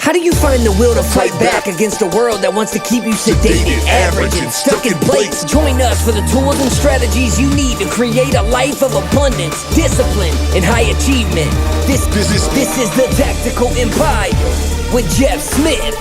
How do you find the will to fight back against a world that wants to keep you sedated, average, and stuck in place? Join us for the tools and strategies you need to create a life of abundance, discipline, and high achievement. This is the Tactical Empire with Jeff Smith.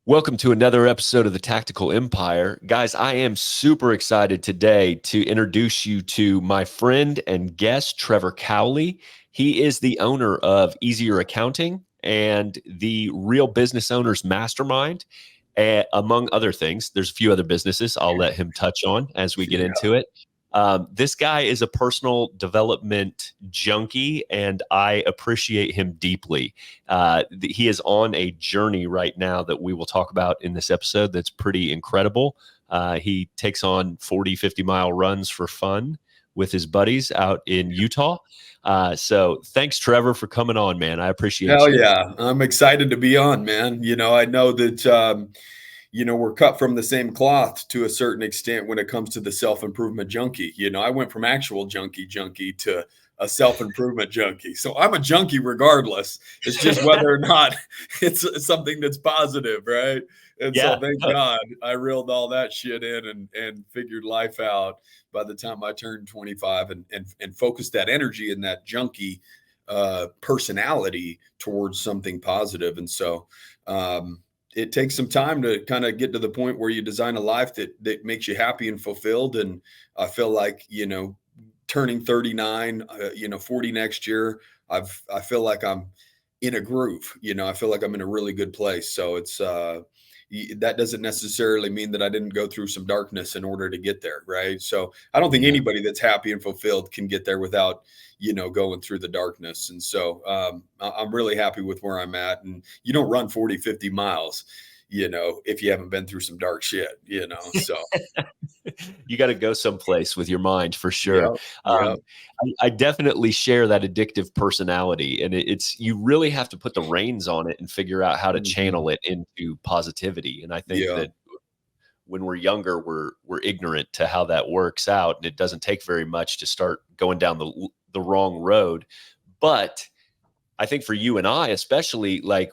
Welcome to another episode of the Tactical Empire. Guys, I am super excited today to introduce you to my friend and guest, Trevor Cowley. He is the owner of Easier Accounting and the Real Business Owners Mastermind, among other things. There's a few other businesses I'll let him touch on as we get into it. This guy is a personal development junkie, and I appreciate him deeply. He is on a journey right now that we will talk about in this episode that's pretty incredible. He takes on 40, 50-mile runs for fun with his buddies out in Utah. So thanks, Trevor, for coming on, man. I appreciate it. Hell yeah. I'm excited to be on, man. You know, I know that we're cut from the same cloth to a certain extent when it comes to the self-improvement junkie. You know, I went from actual junkie to a self-improvement junkie. So I'm a junkie regardless. It's just whether or not it's something that's positive, right? And so thank God I reeled all that shit in and figured life out by the time I turned 25 and focused that energy and that junkie personality towards something positive. And so it takes some time to kind of get to the point where you design a life that makes you happy and fulfilled. And I feel like, turning 39, 40 next year, I feel like I'm in a groove. I feel like I'm in a really good place. So it's that doesn't necessarily mean that I didn't go through some darkness in order to get there, right? So I don't think anybody that's happy and fulfilled can get there without going through the darkness. And so I'm really happy with where I'm at. And you don't run 40, 50 miles, if you haven't been through some dark shit, so. You got to go someplace with your mind for sure. Yep. I definitely share that addictive personality, and you really have to put the reins on it and figure out how to channel it into positivity. And I think that when we're younger, we're ignorant to how that works out, and it doesn't take very much to start going down the wrong road. But I think for you and I, especially, like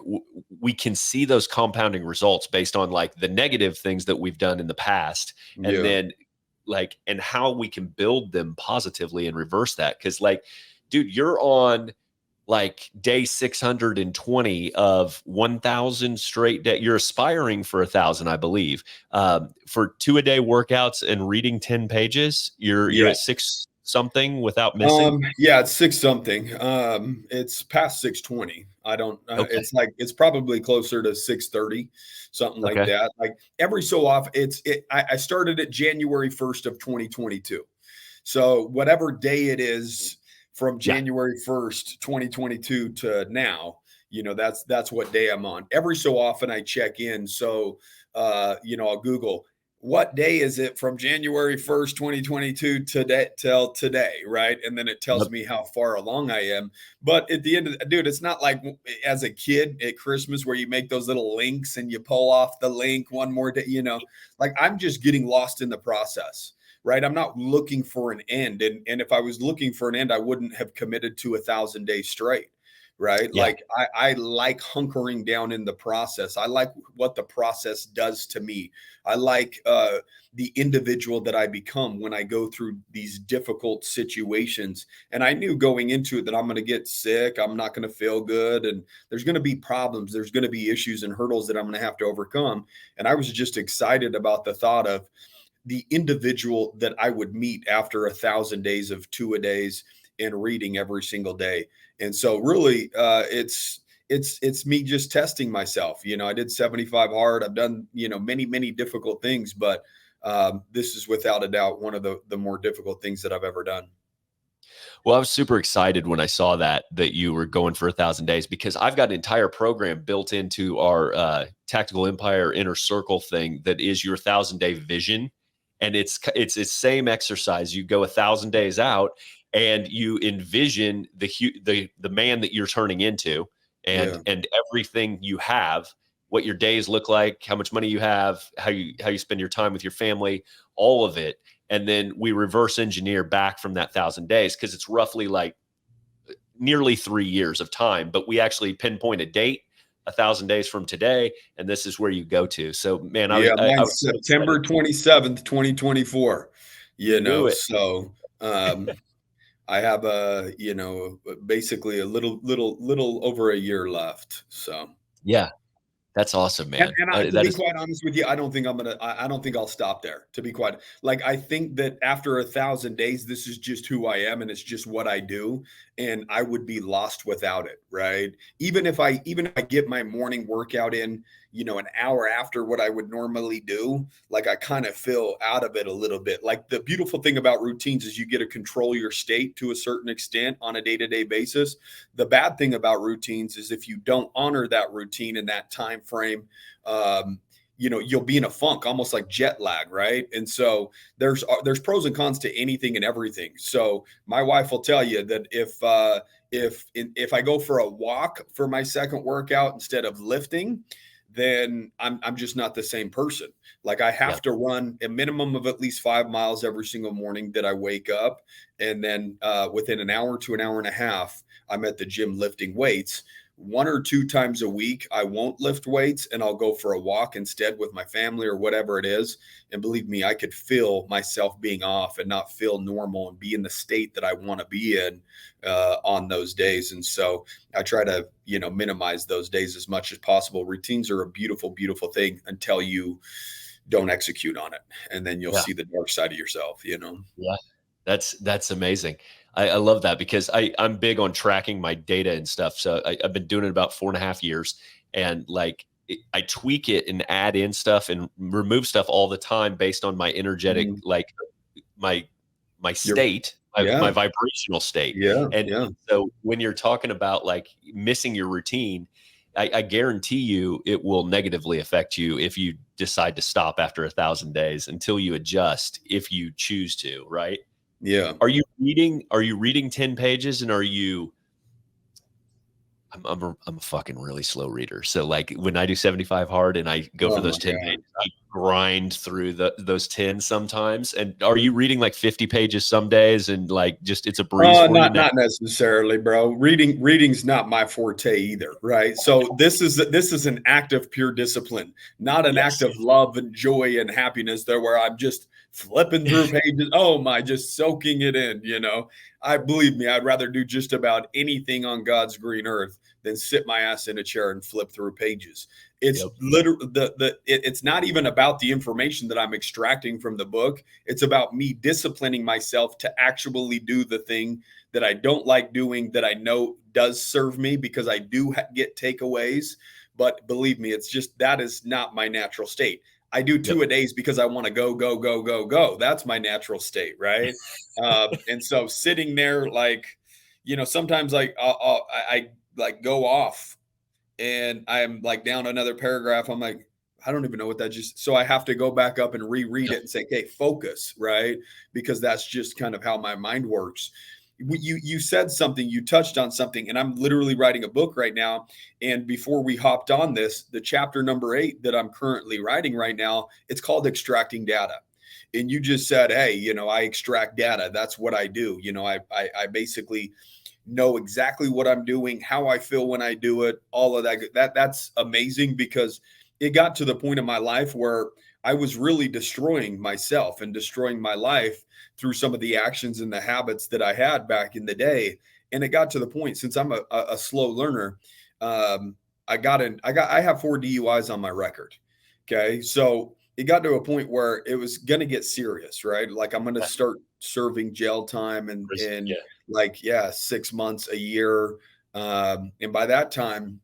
we can see those compounding results based on like the negative things that we've done in the past, and then and how we can build them positively and reverse that. Cause like, dude, you're on like day 620 of 1,000 straight day. You're aspiring for 1,000, I believe, for 2-a-day workouts and reading 10 pages. You're at 6 something without missing. It's 6 something. It's past 620. I don't it's probably closer to 630, something like that. Like every so often I started it January 1st of 2022. So whatever day it is from January 1st, 2022 to now, that's what day I'm on. Every so often I check in. So I'll Google, what day is it from January 1st, 2022 till today, right? And then it tells me how far along I am. But at the end of the dude, it's not like as a kid at Christmas where you make those little links and you pull off the link one more day, like I'm just getting lost in the process, right? I'm not looking for an end. And if I was looking for an end, I wouldn't have committed to 1,000 days straight. Right. Yeah. Like I like hunkering down in the process. I like what the process does to me. I like the individual that I become when I go through these difficult situations. And I knew going into it that I'm going to get sick. I'm not going to feel good. And there's going to be problems. There's going to be issues and hurdles that I'm going to have to overcome. And I was just excited about the thought of the individual that I would meet after 1,000 days of 2-a-days and reading every single day. And so really it's me just testing myself. I did 75 hard. I've done, many, many difficult things, but this is without a doubt one of the more difficult things that I've ever done. Well, I was super excited when I saw that you were going for 1,000 days, because I've got an entire program built into our Tactical Empire Inner Circle thing that is your 1,000-day vision. And it's the same exercise. You go 1,000 days out and you envision the man that you're turning into and everything you have what your days look like, how much money you have, how you spend your time with your family, all of it. And then we reverse engineer back from that 1,000 days, because it's roughly like nearly 3 years of time, but we actually pinpoint a date, 1,000 days from today, and this is where you go to. So, man, I mine's was September 27th, 2024. Do it. So I have basically a little over a year left. So yeah, that's awesome, man. And to be quite honest with you, I don't think I'll stop there. To be quite, like, I think that after 1,000 days, this is just who I am, and it's just what I do, and I would be lost without it. Right. Even if I get my morning workout in, an hour after what I would normally do, like, I kind of feel out of it a little bit. Like, the beautiful thing about routines is you get to control your state to a certain extent on a day-to-day basis. The bad thing about routines is if you don't honor that routine in that time frame, you'll be in a funk, almost like jet lag, right? And so there's pros and cons to anything and everything. So my wife will tell you that if I go for a walk for my second workout instead of lifting, then I'm just not the same person. Like, I have to run a minimum of at least 5 miles every single morning that I wake up. And then within an hour to an hour and a half, I'm at the gym lifting weights. 1 or 2 times a week, I won't lift weights, and I'll go for a walk instead with my family or whatever it is. And believe me, I could feel myself being off and not feel normal and be in the state that I want to be in on those days. And so I try to, minimize those days as much as possible. Routines are a beautiful, beautiful thing until you don't execute on it. And then you'll see the dark side of yourself, Yeah. That's amazing. I love that, because I'm big on tracking my data and stuff. So I've been doing it about 4.5 years, and like, I tweak it and add in stuff and remove stuff all the time based on my energetic, like my state, my vibrational state. And so when you're talking about like missing your routine, I guarantee you it will negatively affect you if you decide to stop after 1,000 days until you adjust, if you choose to, right? Yeah. Are you reading 10 pages, and I'm a fucking really slow reader. So like, when I do 75 hard and I go for those 10 pages, I grind through those 10 sometimes. And are you reading like 50 pages some days, and like, just, it's a breeze for you now? Not necessarily, bro. Reading's not my forte either, right? So this is an act of pure discipline, not an act of love and joy and happiness there, where I'm just flipping through pages. Oh my, just soaking it in, believe me, I'd rather do just about anything on God's green earth than sit my ass in a chair and flip through pages. It's literally it's not even about the information that I'm extracting from the book. It's about me disciplining myself to actually do the thing that I don't like doing, that I know does serve me, because I do get takeaways. But believe me, it's just, that is not my natural state. I do 2 a days because I want to go. That's my natural state, right? And so sitting there, like, sometimes like I like go off, and I'm like down another paragraph. I'm like, I don't even know what that just. So I have to go back up and reread it and say, "Okay, focus," right? Because that's just kind of how my mind works. You said something, you touched on something, and I'm literally writing a book right now. And before we hopped on this, the chapter number 8 that I'm currently writing right now, it's called Extracting Data. And you just said, hey, I extract data. That's what I do. I basically know exactly what I'm doing, how I feel when I do it, all of that. That's amazing, because it got to the point in my life where I was really destroying myself and destroying my life through some of the actions and the habits that I had back in the day. And it got to the point, since I'm a slow learner, I have 4 DUIs on my record. Okay. So it got to a point where it was going to get serious, right? Like, I'm going to start serving jail time and 6 months, a year. And by that time,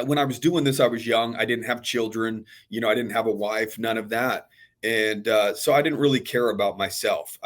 when I was doing this, I was young. I didn't have children. I didn't have a wife, none of that. And so I didn't really care about myself.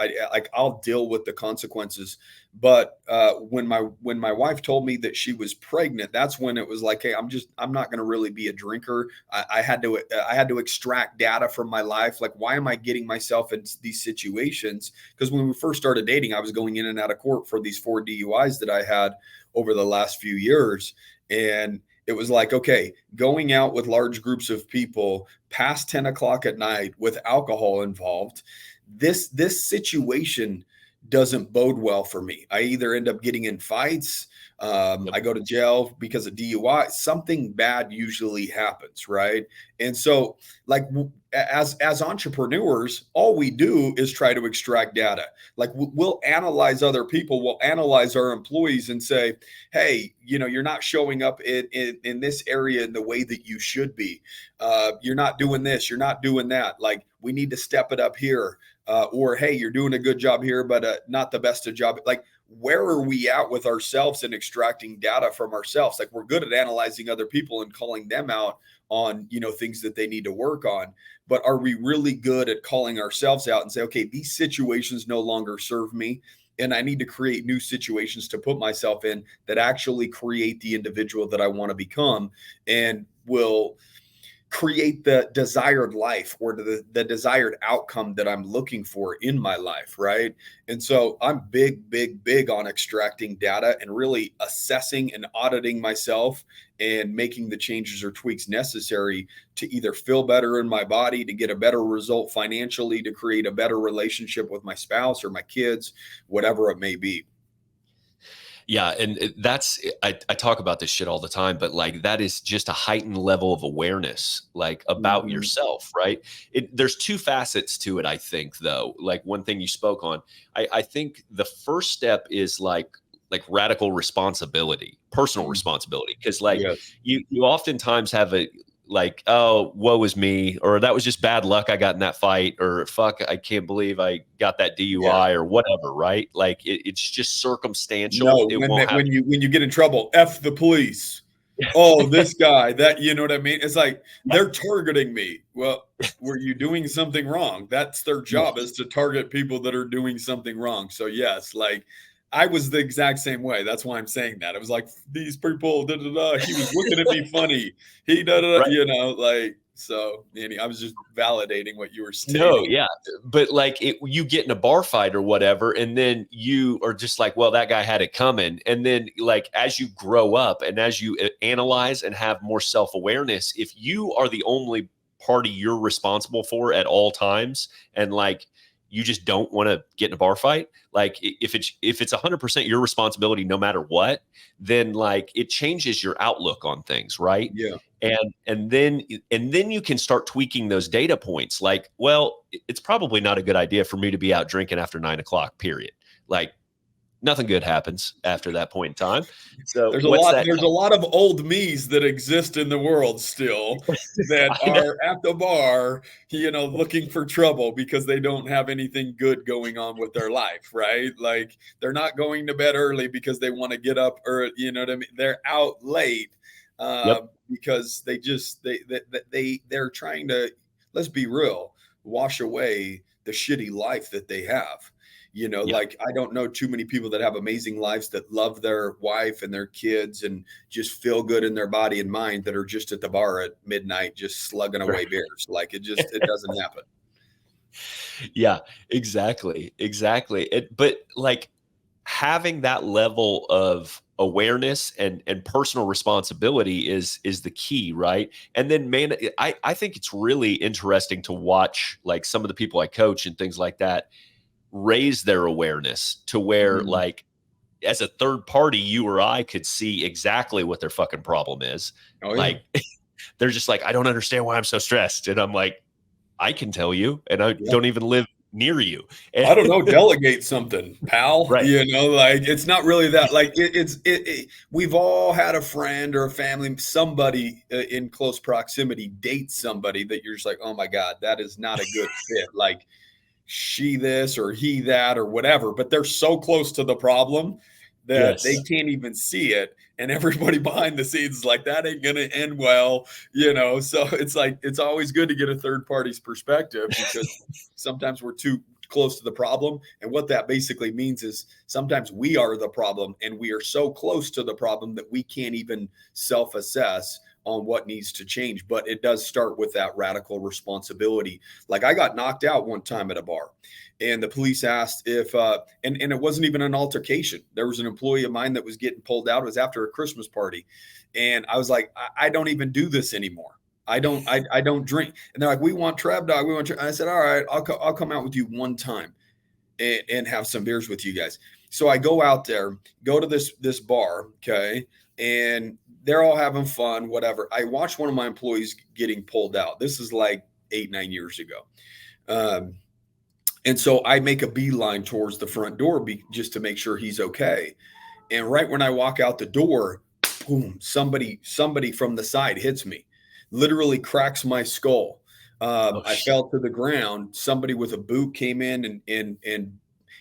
I'll deal with the consequences. But when my wife told me that she was pregnant, that's when it was like, hey, I'm not going to really be a drinker. I had to extract data from my life. Like, why am I getting myself in these situations? Because when we first started dating, I was going in and out of court for these 4 DUIs that I had over the last few years. And It was like, okay, going out with large groups of people past 10 o'clock at night with alcohol involved, this situation doesn't bode well for me. I either end up getting in fights, I go to jail because of DUI. Something bad usually happens, right? And so, like, as entrepreneurs, all we do is try to extract data. Like, we'll analyze other people, we'll analyze our employees and say, hey, you're not showing up in this area in the way that you should be. You're not doing this, you're not doing that. Like, we need to step it up here. Or, hey, you're doing a good job here, but not the best of job. Like, where are we at with ourselves and extracting data from ourselves? Like, we're good at analyzing other people and calling them out on, things that they need to work on. But are we really good at calling ourselves out and say, okay, these situations no longer serve me, and I need to create new situations to put myself in that actually create the individual that I want to become and will create the desired life or the desired outcome that I'm looking for in my life, right? And so I'm big on extracting data and really assessing and auditing myself and making the changes or tweaks necessary to either feel better in my body, to get a better result financially, to create a better relationship with my spouse or my kids, whatever it may be. Yeah. And I talk about this shit all the time, but like, that is just a heightened level of awareness, like about yourself, right? There's two facets to it, I think, though. Like, one thing you spoke on, I think the first step is like radical responsibility, personal responsibility. Cause like you oftentimes have like, oh, woe is me, or that was just bad luck I got in that fight, or fuck, I can't believe I got that DUI or whatever, right? Like, it's just circumstantial. No, when you get in trouble, F the police. Oh, this guy, that, you know what I mean? It's like, they're targeting me. Well, were you doing something wrong? That's their job, is to target people that are doing something wrong. So yes, like, I was the exact same way. That's why I'm saying that. It was like, these people, he was looking at me funny. Like, so I was just validating what you were stating. No, yeah. But like, you get in a bar fight or whatever, and then you are just like, well, that guy had it coming. And then, like, as you grow up and as you analyze and have more self-awareness, if you are the only party you're responsible for at all times, and like, you just don't want to get in a bar fight, like, if it's 100% your responsibility no matter what, then like, it changes your outlook on things, right? Yeah. And then you can start tweaking those data points. Like, well, it's probably not a good idea for me to be out drinking after 9 o'clock, period. Like, nothing good happens after that point in time. So there's a lot of old me's that exist in the world still that are at the bar, looking for trouble because they don't have anything good going on with their life, right? Like, they're not going to bed early because they want to get up, or you know what I mean? They're out late because they're trying to, let's be real, wash away the shitty life that they have. Like, I don't know too many people that have amazing lives that love their wife and their kids and just feel good in their body and mind, that are just at the bar at midnight, just slugging away beers. Like, it doesn't happen. Yeah, exactly. But like, having that level of awareness and personal responsibility is the key, right? And then, man, I think it's really interesting to watch, like, some of the people I coach and things like that raise their awareness to where, like, as a third party, you or I could see exactly what their fucking problem is. Like, they're just like, I don't understand why I'm so stressed. And I'm like, I can tell you, and I don't even live near you. And I don't know, delegate something, pal. Right. Like, it's not really that, like, we've all had a friend or a family, somebody in close proximity date somebody that you're just like, oh my God, that is not a good fit. Like, she this or he that or whatever, but they're so close to the problem that they can't even see it. And everybody behind the scenes is like, that ain't going to end well, So it's like, it's always good to get a third party's perspective, because sometimes we're too close to the problem. And what that basically means is sometimes we are the problem, and we are so close to the problem that we can't even self-assess on what needs to change. But it does start with that radical responsibility. Like I got knocked out one time at a bar, and the police asked if, and it wasn't even an altercation. There was an employee of mine that was getting pulled out. It was after a Christmas party. And I was like, I don't even do this anymore. I don't drink. And they're like, we want Trev Dog. We want. I said, all right, I'll come out with you one time and have some beers with you guys. So I go out there, go to this bar, okay, and they're all having fun, whatever. I watched one of my employees getting pulled out. This is like 8-9 years ago. And so I make a beeline towards the front door just to make sure he's okay. And right when I walk out the door, boom, somebody from the side hits me. Literally cracks my skull. I fell to the ground. Somebody with a boot came in and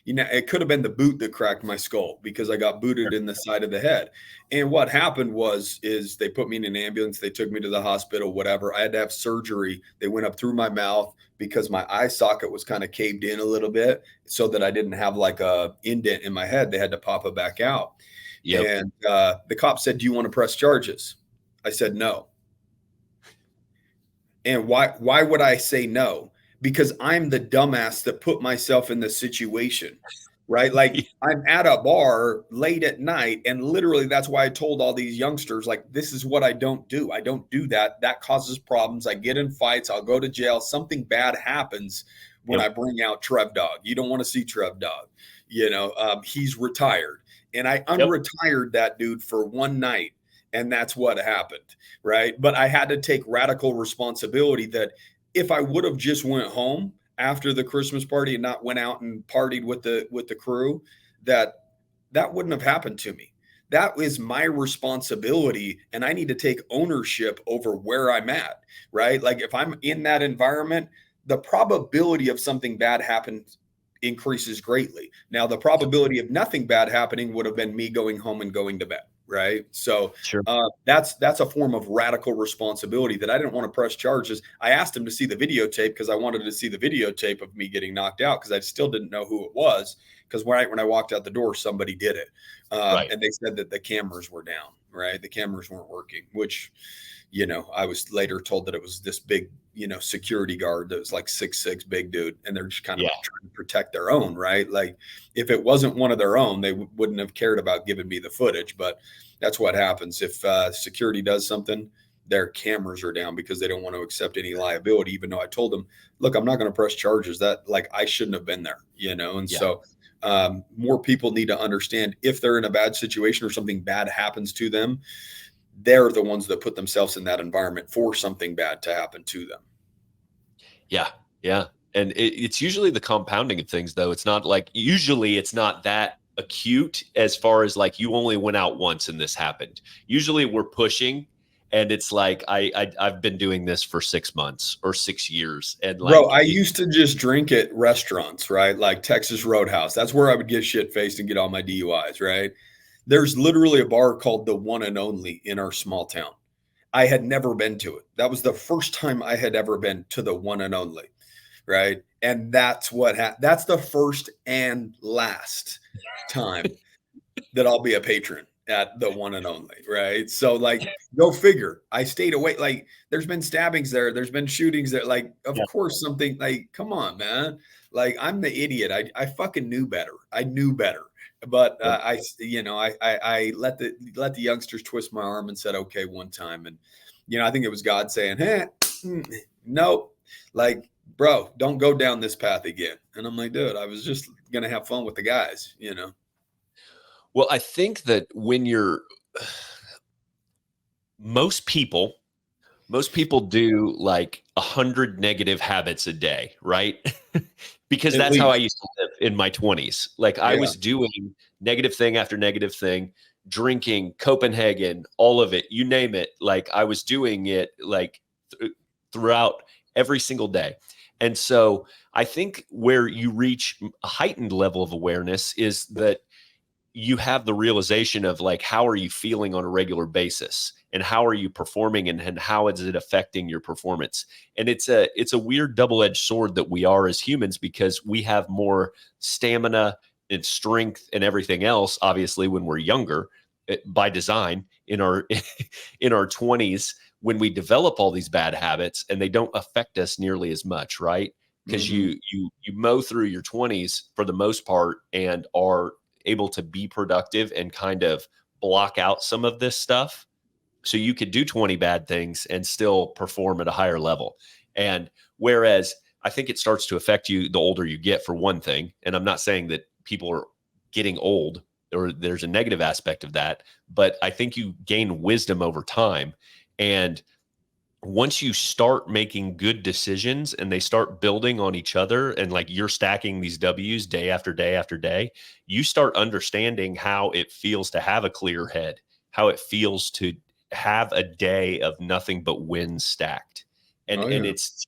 you know, it could have been the boot that cracked my skull because I got booted in the side of the head. And what happened is they put me in an ambulance. They took me to the hospital, whatever. I had to have surgery. They went up through my mouth because my eye socket was kind of caved in a little bit so that I didn't have like a indent in my head. They had to pop it back out. Yep. And the cop said, do you want to press charges? I said, no. And why would I say no? Because I'm the dumbass that put myself in this situation, right? Like I'm at a bar late at night, and literally that's why I told all these youngsters, like, this is what I don't do. I don't do that. That causes problems. I get in fights. I'll go to jail. Something bad happens when I bring out Trev Dog. You don't want to see Trev Dog. You know, he's retired. And I unretired that dude for one night. And that's what happened, right? But I had to take radical responsibility that if I would have just went home after the Christmas party and not went out and partied with the crew, that wouldn't have happened to me. That is my responsibility, and I need to take ownership over where I'm at, right? Like if I'm in that environment, the probability of something bad happening increases greatly. Now, the probability of nothing bad happening would have been me going home and going to bed. Right. So that's a form of radical responsibility that I didn't want to press charges. I asked him to see the videotape because I wanted to see the videotape of me getting knocked out because I still didn't know who it was. Because when I walked out the door, somebody did it. And they said that the cameras were down. Right. The cameras weren't working, which, you know, I was later told that it was this big, you know, security guard that was like 6'6" big dude. And they're just kind of trying to protect their own. Right. Like if it wasn't one of their own, they wouldn't have cared about giving me the footage. But that's what happens. If security does something, their cameras are down because they don't want to accept any liability, even though I told them, look, I'm not going to press charges. That like I shouldn't have been there, you know? And so more people need to understand if they're in a bad situation or something bad happens to them, they're the ones that put themselves in that environment for something bad to happen to them. Yeah. Yeah. And it's usually the compounding of things, though. It's not like usually it's not that acute as far as like you only went out once and this happened. Usually we're pushing and it's like I've been doing this for 6 months or 6 years. And like, bro, I used to just drink at restaurants, right? Like Texas Roadhouse. That's where I would get shit faced and get all my DUIs, right? There's literally a bar called The One and Only in our small town. I had never been to it. That was the first time I had ever been to The One and Only, right? And that's what that's the first and last time that I'll be a patron at The One and Only, right? So like, go figure. I stayed away. Like, there's been stabbings there. There's been shootings there. Like, of course, something like, come on, man. Like, I'm the idiot. I fucking knew better. I knew better. But I let the youngsters twist my arm and said, okay, one time. And, you know, I think it was God saying, hey, nope. Like, bro, don't go down this path again. And I'm like, dude, I was just going to have fun with the guys, you know? Well, I think that when you're most people do like 100 negative habits a day, right? Because that's how I used to live in my 20s. Like I was doing negative thing after negative thing, drinking, Copenhagen, all of it, you name it. Like I was doing it like throughout every single day. And so I think where you reach a heightened level of awareness is that you have the realization of like, how are you feeling on a regular basis and how are you performing and how is it affecting your performance? And it's a weird double-edged sword that we are as humans because we have more stamina and strength and everything else, obviously, when we're younger by design. In our 20s, when we develop all these bad habits and they don't affect us nearly as much, right? Because you mow through your 20s for the most part and are able to be productive and kind of block out some of this stuff. So you could do 20 bad things and still perform at a higher level. And whereas I think it starts to affect you the older you get, for one thing. And I'm not saying that people are getting old or there's a negative aspect of that, but I think you gain wisdom over time. And once you start making good decisions and they start building on each other, and like you're stacking these W's day after day after day, you start understanding how it feels to have a clear head, how it feels to have a day of nothing but wins stacked. And and it's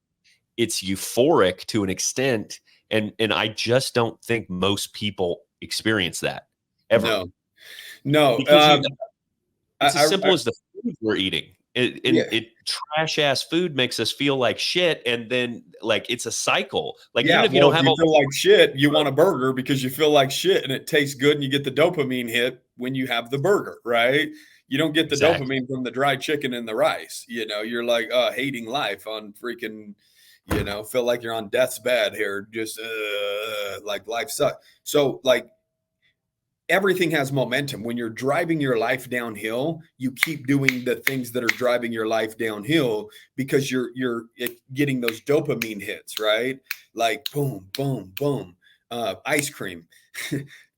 euphoric to an extent. And I just don't think most people experience that ever. No. Because it's as simple as the food we're eating. Trash ass food makes us feel like shit, and then like it's a cycle. Like even if you don't have feel like shit, you want a burger because you feel like shit, and it tastes good, and you get the dopamine hit when you have the burger, right? You don't get the dopamine from the dried chicken and the rice. You're like hating life on freaking, feel like you're on death's bed here, just like life sucks. So like, everything has momentum. When you're driving your life downhill, you keep doing the things that are driving your life downhill because you're getting those dopamine hits, right? Like boom, boom, boom, ice cream,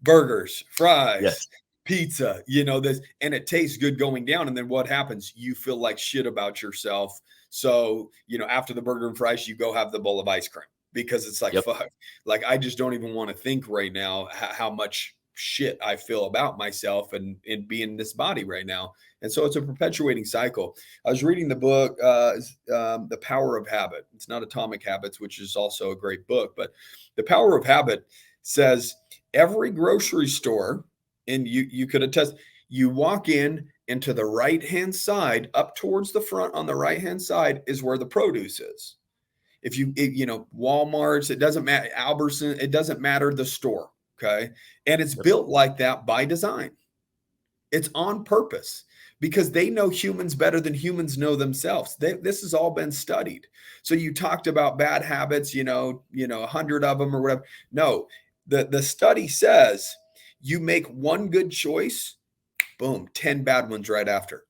burgers, fries, pizza, this, and it tastes good going down. And then what happens? You feel like shit about yourself. So, after the burger and fries, you go have the bowl of ice cream because it's like, fuck, like, I just don't even want to think right now how much shit I feel about myself and being in this body right now. And so it's a perpetuating cycle. I was reading the book, The Power of Habit. It's not Atomic Habits, which is also a great book, but The Power of Habit says every grocery store, and you could attest, you walk into the right-hand side, up towards the front on the right-hand side is where the produce is. If Walmart's, it doesn't matter, Albertson, it doesn't matter the store. Okay. And it's built like that by design. It's on purpose because they know humans better than humans know themselves. This has all been studied. So you talked about bad habits, 100 of them or whatever. No, the study says you make one good choice, boom, 10 bad ones right after.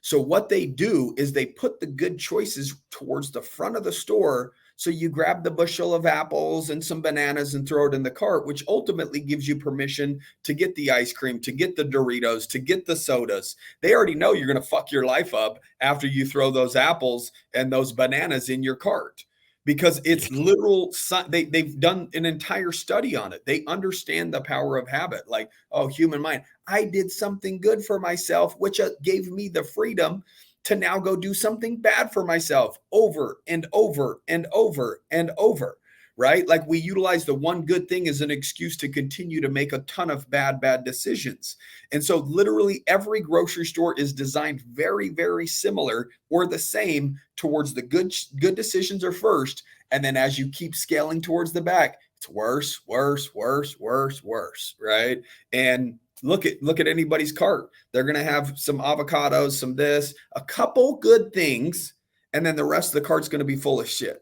So what they do is they put the good choices towards the front of the store. So you grab the bushel of apples and some bananas and throw it in the cart, which ultimately gives you permission to get the ice cream, to get the Doritos, to get the sodas. They already know you're going to fuck your life up after you throw those apples and those bananas in your cart, because it's literal. They've done an entire study on it. They understand the power of habit. Like, human mind. I did something good for myself, which gave me the freedom to now go do something bad for myself over and over and over and over, right? Like, we utilize the one good thing as an excuse to continue to make a ton of bad decisions. And so literally every grocery store is designed very, very similar or the same towards the good decisions are first. And then as you keep scaling towards the back, it's worse, worse, worse, worse, worse, right? And look at anybody's cart. They're going to have some avocados, some this, a couple good things, and then the rest of the cart's going to be full of shit.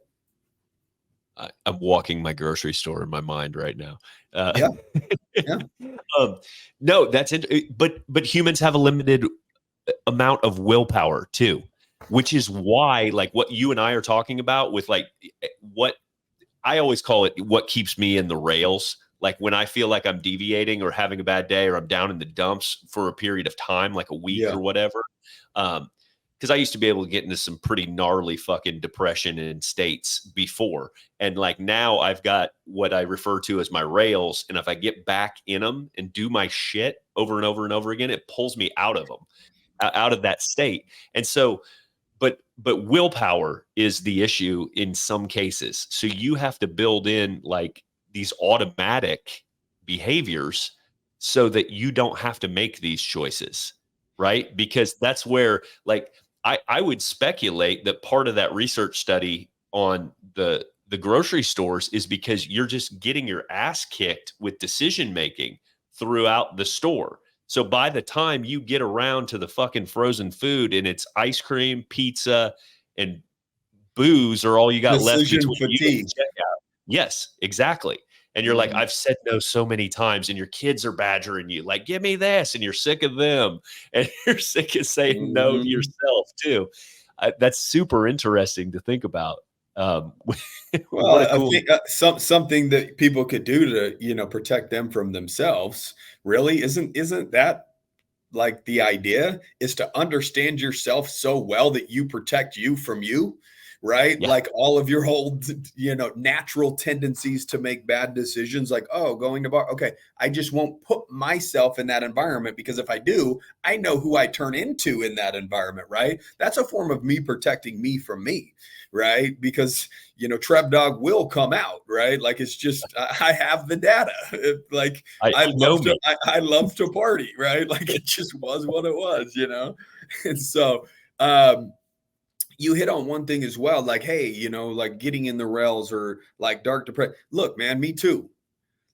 I'm walking my grocery store in my mind right now. No, that's it. But humans have a limited amount of willpower too, which is why, like, what you and I are talking about with, like, what I always call it, what keeps me in the rails. Like, when I feel like I'm deviating or having a bad day or I'm down in the dumps for a period of time, like a week or whatever. Because I used to be able to get into some pretty gnarly fucking depression and states before. And like, now I've got what I refer to as my rails. And if I get back in them and do my shit over and over and over again, it pulls me out of them, out of that state. And so, but willpower is the issue in some cases. So you have to build in like these automatic behaviors so that you don't have to make these choices, right? Because that's where, like, I would speculate that part of that research study on the grocery stores is because you're just getting your ass kicked with decision making throughout the store. So by the time you get around to the fucking frozen food and it's ice cream, pizza, and booze are all you got left Decision between you and fatigue. the checkout. Yes, exactly. And you're like, I've said no so many times, and your kids are badgering you, like, give me this, and you're sick of them, and you're sick of saying no to yourself too. That's super interesting to think about. Well, What a I cool. think something that people could do to, you know, protect them from themselves. Really, isn't that like the idea is to understand yourself so well that you protect you from you, right? Yeah. Like all of your whole, you know, natural tendencies to make bad decisions, like, oh, going to bar. Okay, I just won't put myself in that environment because if I do, I know who I turn into in that environment, right? That's a form of me protecting me from me, right? Because, you know, Trev Dog will come out, right? Like it's just I have the data. Like I know me. I love to party, right? Like it just was what it was, you know? And so you hit on one thing as well, like, hey, you know, like getting in the rails or like dark depression. Look, man, me too.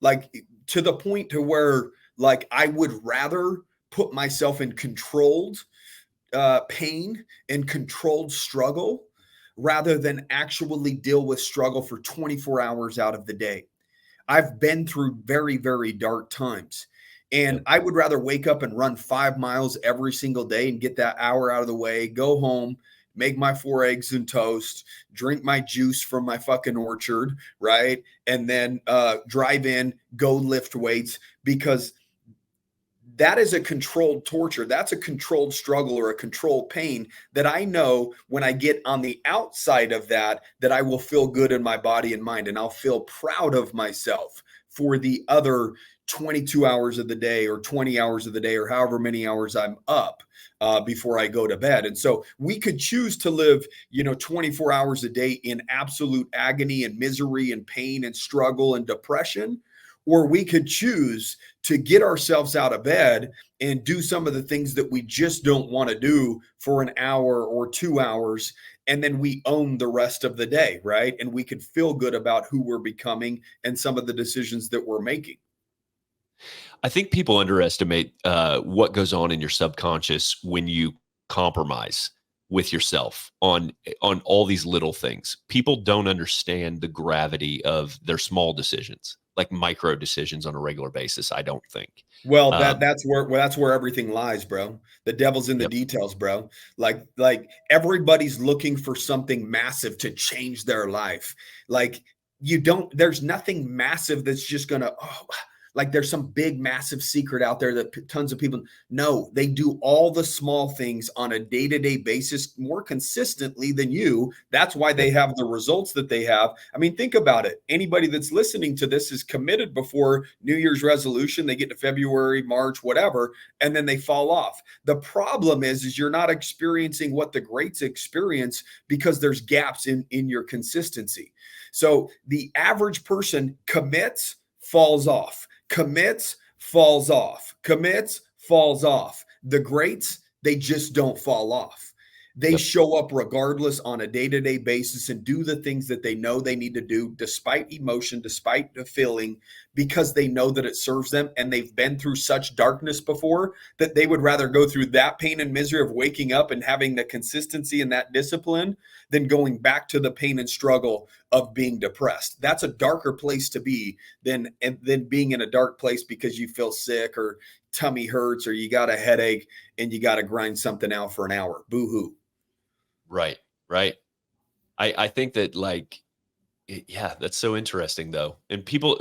Like to the point to where like I would rather put myself in controlled pain and controlled struggle rather than actually deal with struggle for 24 hours out of the day. I've been through very, very dark times. And I would rather wake up and run 5 miles every single day and get that hour out of the way, go home, make my 4 eggs and toast, drink my juice from my fucking orchard, right? And then drive in, go lift weights, because that is a controlled torture. That's a controlled struggle or a controlled pain that I know when I get on the outside of that I will feel good in my body and mind. And I'll feel proud of myself for the other 22 hours of the day or 20 hours of the day or however many hours I'm up before I go to bed. And so we could choose to live, you know, 24 hours a day in absolute agony and misery and pain and struggle and depression. Or we could choose to get ourselves out of bed and do some of the things that we just don't want to do for an hour or 2 hours. And then we own the rest of the day, right? And we could feel good about who we're becoming and some of the decisions that we're making. I think people underestimate what goes on in your subconscious when you compromise with yourself on all these little things. People don't understand the gravity of their small decisions, like micro decisions on a regular basis. I don't think. Well, that's where everything lies, bro. The devil's in the Yep. details, bro. Like everybody's looking for something massive to change their life. Like there's nothing massive that's just gonna, like there's some big, massive secret out there that tons of people know. They do all the small things on a day-to-day basis more consistently than you. That's why they have the results that they have. I mean, think about it. Anybody that's listening to this is committed before New Year's resolution. They get to February, March, whatever, and then they fall off. The problem is you're not experiencing what the greats experience because there's gaps in your consistency. So the average person commits, falls off. Commits, falls off. Commits, falls off. The greats, they just don't fall off. They show up regardless on a day-to-day basis and do the things that they know they need to do despite emotion, despite the feeling, because they know that it serves them. And they've been through such darkness before that they would rather go through that pain and misery of waking up and having the consistency and that discipline than going back to the pain and struggle of being depressed. That's a darker place to be than being in a dark place because you feel sick or tummy hurts or you got a headache and you got to grind something out for an hour. Boo-hoo. Right. I think that yeah, that's so interesting though. And people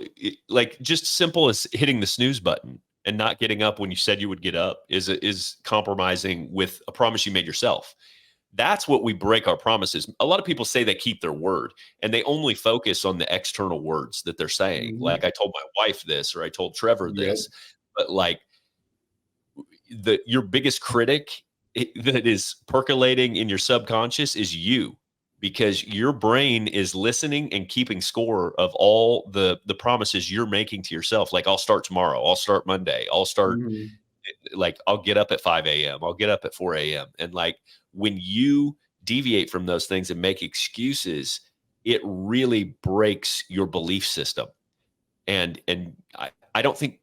like just simple as hitting the snooze button and not getting up when you said you would get up is compromising with a promise you made yourself. That's what we break our promises. A lot of people say they keep their word and they only focus on the external words that they're saying. Mm-hmm. Like I told my wife this, or I told Trevor this, but like your biggest critic that is percolating in your subconscious is you, because your brain is listening and keeping score of all the promises you're making to yourself. Like, I'll start tomorrow. I'll start Monday. I'll start like, I'll get up at 5 a.m. I'll get up at 4 a.m. And like, when you deviate from those things and make excuses, it really breaks your belief system. And I don't think,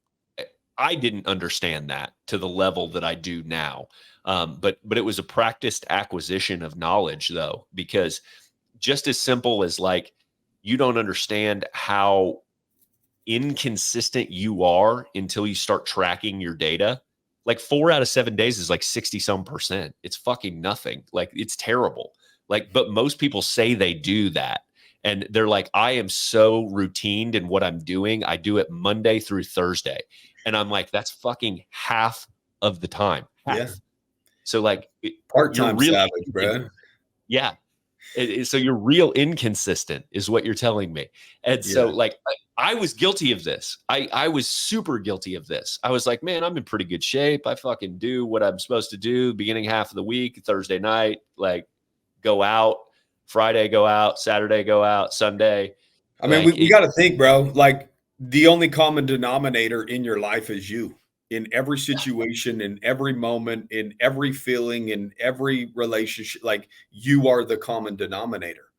I didn't understand that to the level that I do now. But it was a practiced acquisition of knowledge though, because just as simple as like, you don't understand how inconsistent you are until you start tracking your data. Like 4 out of 7 days is like 60 some percent. It's fucking nothing. Like it's terrible. Like, but most people say they do that. And they're like, I am so routined in what I'm doing. I do it Monday through Thursday. And I'm like, that's fucking half of the time. Half. Yeah. So like part-time savage, bro. Yeah. So you're real inconsistent is what you're telling me. And so like, I was guilty of this. I was super guilty of this. I was like, man, I'm in pretty good shape. I fucking do what I'm supposed to do. Beginning half of the week, Thursday night, like go out, Friday, go out, Saturday, go out, Sunday. I mean, we got to think, bro, like the only common denominator in your life is you. In every situation, in every moment, in every feeling, in every relationship, like you are the common denominator.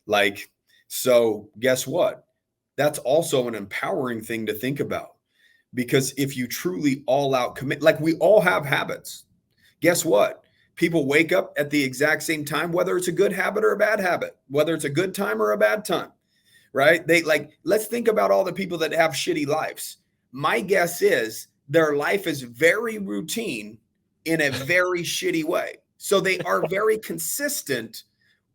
Like, so guess what? That's also an empowering thing to think about, because if you truly all out commit, like we all have habits. Guess what? People wake up at the exact same time, whether it's a good habit or a bad habit, whether it's a good time or a bad time, right? They like, let's think about all the people that have shitty lives. My guess is their life is very routine in a very shitty way. So they are very consistent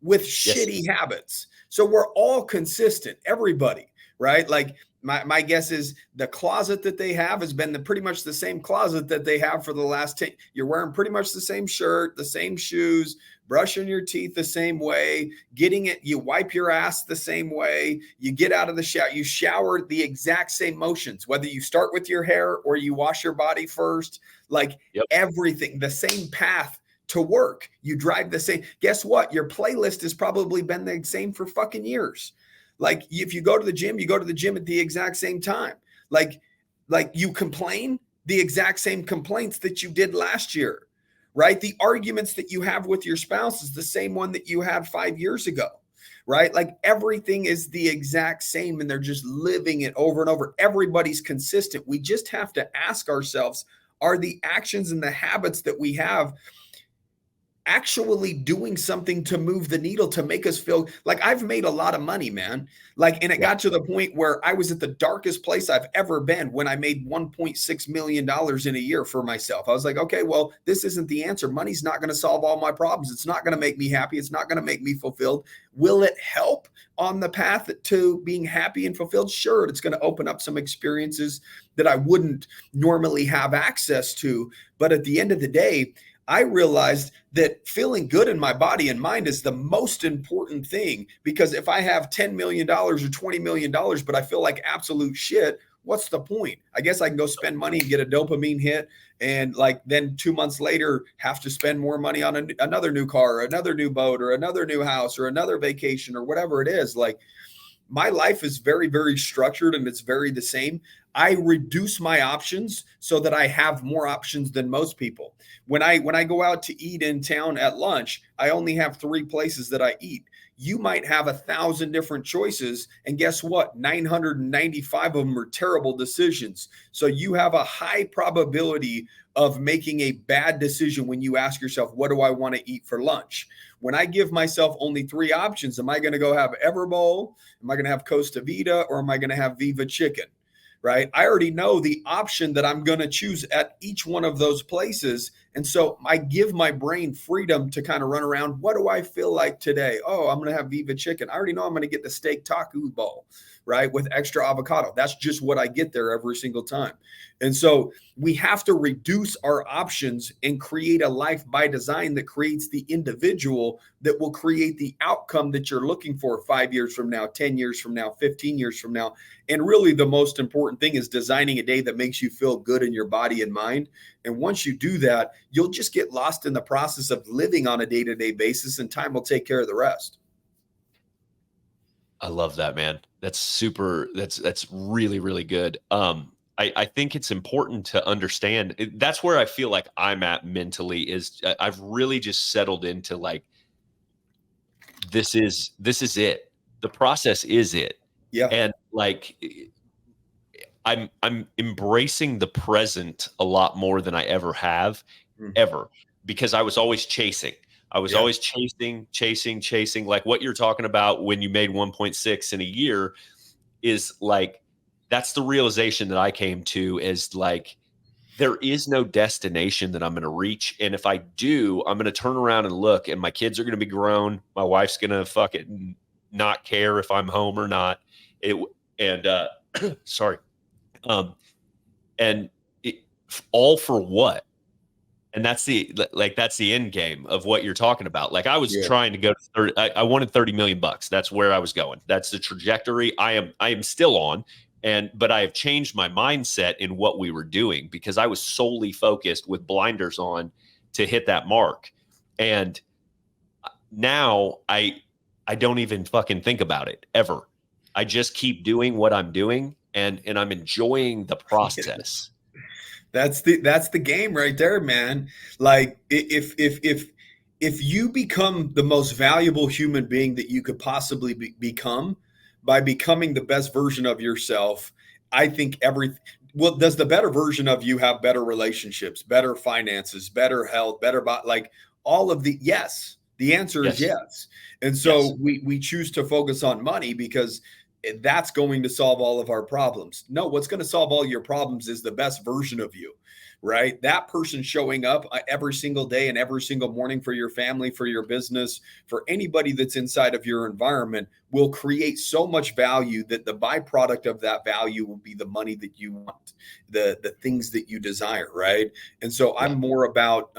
with shitty habits. So we're all consistent, everybody, right? Like my guess is the closet that they have has been pretty much the same closet that they have for the last 10. You're wearing pretty much the same shirt, the same shoes, brushing your teeth the same way, you wipe your ass the same way, you get out of the shower, you shower the exact same motions, whether you start with your hair or you wash your body first, like everything, the same path to work. You drive the same. Guess what? Your playlist has probably been the same for fucking years. Like if you go to the gym, you go to the gym at the exact same time. Like you complain the exact same complaints that you did last year, right? The arguments that you have with your spouse is the same one that you had 5 years ago, right? Like everything is the exact same and they're just living it over and over. Everybody's consistent. We just have to ask ourselves, are the actions and the habits that we have actually doing something to move the needle to make us feel like I've made a lot of money, man. Like, and it got to the point where I was at the darkest place I've ever been when I made $1.6 million in a year for myself. I was like, okay, well, this isn't the answer. Money's not going to solve all my problems. It's not going to make me happy. It's not going to make me fulfilled. Will it help on the path to being happy and fulfilled? Sure. It's going to open up some experiences that I wouldn't normally have access to. But at the end of the day, I realized that feeling good in my body and mind is the most important thing, because if I have $10 million or $20 million, but I feel like absolute shit, what's the point? I guess I can go spend money and get a dopamine hit. And like then 2 months later, have to spend more money on another new car or another new boat or another new house or another vacation or whatever it is. Like my life is very, very structured and it's very the same. I reduce my options so that I have more options than most people. When I go out to eat in town at lunch, I only have 3 places that I eat. You might have 1,000 different choices. And guess what? 995 of them are terrible decisions. So you have a high probability of making a bad decision when you ask yourself, what do I want to eat for lunch? When I give myself only 3 options, am I going to go have Everbowl? Am I going to have Costa Vida? Or am I going to have Viva Chicken? Right? I already know the option that I'm going to choose at each one of those places. And so I give my brain freedom to kind of run around. What do I feel like today? Oh, I'm going to have Viva Chicken. I already know I'm going to get the steak taco bowl, right? With extra avocado. That's just what I get there every single time. And so we have to reduce our options and create a life by design that creates the individual that will create the outcome that you're looking for 5 years from now, 10 years from now, 15 years from now. And really the most important thing is designing a day that makes you feel good in your body and mind. And once you do that, you'll just get lost in the process of living on a day-to-day basis, and time will take care of the rest. I love that, man. That's super. That's really, really good. I think it's important to understand. That's where I feel like I'm at mentally is I've really just settled into like, this is it. The process is it. Yeah. And like, I'm embracing the present a lot more than I ever have, ever, because I was always chasing. I was always chasing. Like what you're talking about when you made 1.6 in a year is like, that's the realization that I came to, is like, there is no destination that I'm going to reach. And if I do, I'm going to turn around and look, and my kids are going to be grown. My wife's going to fucking not care if I'm home or not. Sorry. And it, all for what? And that's the end game of what you're talking about. Like I was trying to go to 30, I wanted 30 million bucks. That's where I was going. That's the trajectory I am still on. But I have changed my mindset in what we were doing, because I was solely focused with blinders on to hit that mark. And now I don't even fucking think about it ever. I just keep doing what I'm doing, and I'm enjoying the process. That's the game right there, man. Like if you become the most valuable human being that you could possibly become by becoming the best version of yourself, I think does the better version of you have better relationships, better finances, better health, better like all of yes. The answer is yes. And so we choose to focus on money because that's going to solve all of our problems. No, what's going to solve all your problems is the best version of you, right? That person showing up every single day and every single morning for your family, for your business, for anybody that's inside of your environment will create so much value that the byproduct of that value will be the money that you want, the things that you desire, right? And so I'm more about,